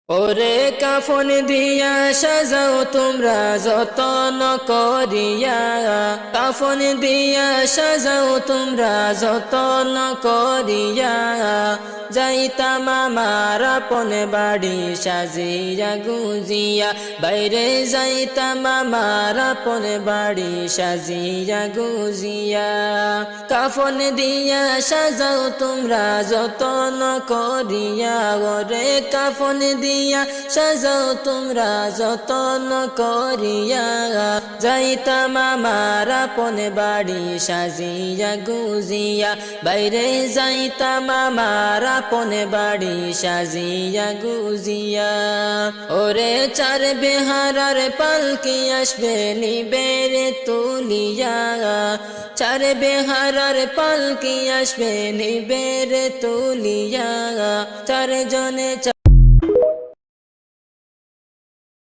ওরে কাফন দিয়া সাজাও তোমরা যতন করিয়া, কাফন দিয়া সাজাও তোমরা যতন করিয়া, যাইতাম আমার আপন বাড়ি সাজিয়া গুজিয়া, বাইরে যাইতাম আমার আপন বাড়ি সাজিয়া গুজিয়া। কাফন দিয়া সাজাও তোমরা যতন করিয়া, ওরে কাফন দিয়া সাজাও তোমরা যতন করিয়া, যাইতাম আমার আপন বাড়ি সাজিয়া গুজিয়া, বাইরে যাইতাম আমার আপন বাড়ি সাজিয়া গুজিয়া। ওরে চার বেহারার পালকি আসবে নিবেরে তুলিয়া, চার বেহারার পালকি আসবে নিবেরে তুলিয়া, চার জনে